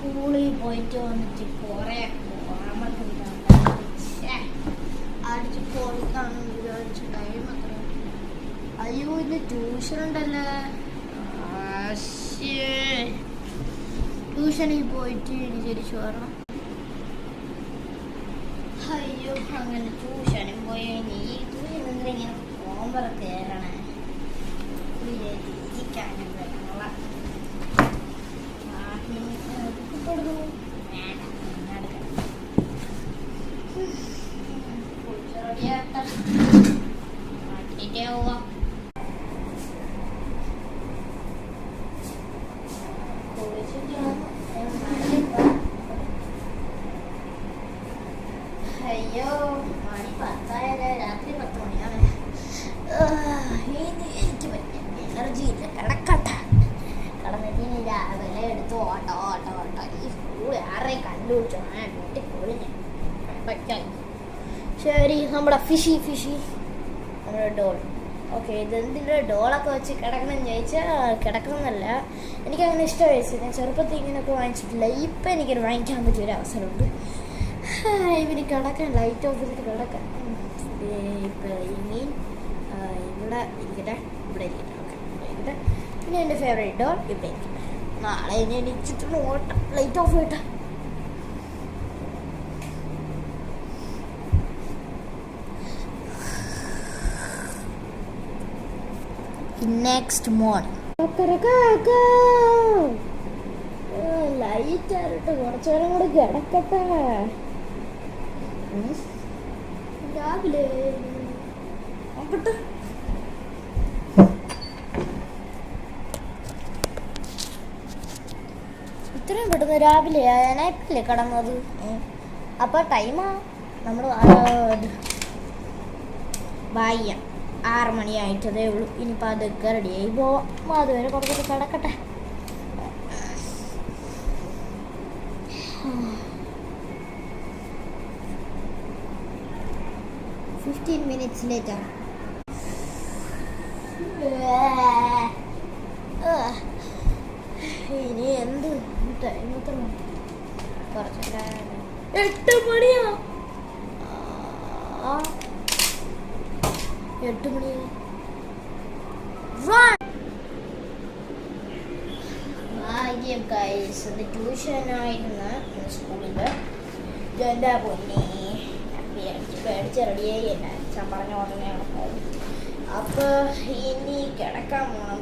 സ്കൂളിൽ പോയിട്ട് വന്നിട്ട് കുറെ അടിച്ച് പോയിട്ടാണ് വിചാരിച്ചു. ടൈം അത്ര. അയ്യോ ഇന്ന് ട്യൂഷൻ ഉണ്ടല്ലേ. ട്യൂഷനിൽ പോയിട്ട് ഇനി തിരിച്ചു വരണം. അയ്യോ അങ്ങനെ ട്യൂഷനും പോയി. ഇനി ട്യൂഷൻ എന്തെങ്കിലും ഹോംവർക്ക് കയറണേ ഇരിക്കാനും വരണുള്ള അയ്യോ മണി 10 രാത്രി 10 മണിയാണ്. എനിക്ക് പറ്റിയ എനർജി ഇല്ല. കിടക്കട്ടെ. കിടന്നിട്ട് രാവിലെ എടുത്ത് ഓട്ടോ ഓട്ടോ ഓട്ടോ. ഈ സ്കൂൾ ആരെയും കണ്ടുപിടിച്ചോ വീട്ടിൽ പൊളിഞ്ഞ പറ്റായി. ശരി നമ്മുടെ ഫിഷി നമ്മുടെ ഡോൾ. ഓക്കെ ഇതെന്തിൻ്റെ ഡോളൊക്കെ വെച്ച് കിടക്കണം ചോദിച്ചാൽ കിടക്കണമെന്നല്ല, എനിക്കങ്ങനെ ഇഷ്ടമായി. ഞാൻ ചെറുപ്പത്തിൽ ഇങ്ങനെയൊക്കെ വാങ്ങിച്ചിട്ടില്ല. ഇപ്പം എനിക്കൊരു വാങ്ങിക്കാൻ പറ്റിയൊരു അവസരമുണ്ട്. ഇവന് കിടക്കാൻ ലൈറ്റ് ഓഫ് ചെയ്തിട്ട് കിടക്കാൻ. ഇപ്പം ഇനി ഇവിടെ ഇരിക്കട്ടെ, ഇവിടെ ഇരിക്കട്ടെ. ഓക്കെ ഇരിക്കട്ടെ. പിന്നെ എൻ്റെ ഫേവറേറ്റ് ഡോൾ ഇവിടെ ഇരിക്കട്ടെ. നാളെ ഇനി എണീച്ചിട്ട് നോട്ടം ലൈറ്റ് ഓഫ് ചെയ്യട്ടെ. നെക്സ്റ്റ് മോർണിംഗ് ലൈറ്റ് ആയിട്ട് കുറച്ചു നേരം കൂടെ കിടക്കട്ടെ. രാവിലെ നോക്കട്ടെ. ഇത്രയും പെട്ടെന്ന് രാവിലെ ആയാനല്ലേ കിടന്നത്. അപ്പോൾ ടൈമാ നമ്മൾ വായ 6 മണിയായിട്ടതേ ഉള്ളൂ. ഇനിയിപ്പോൾ അതൊക്കെ റെഡിയായി പോവാം. അതുവരെ കുറച്ചൊക്കെ കിടക്കട്ടെ. minutes later. ഇനി എന്ത് ടൈം എത്ര? കുറച്ച് 8 മണിയാ. 8 മണിയാ. ട്യൂഷനായിരുന്നു സ്കൂളിൽ. എന്താ പൊന്നി പേടിച്ച് റെഡിയായി ഞാൻ പറഞ്ഞ ഉടനെ. അപ്പോൾ ഇനി കിടക്കാൻ പോകണം.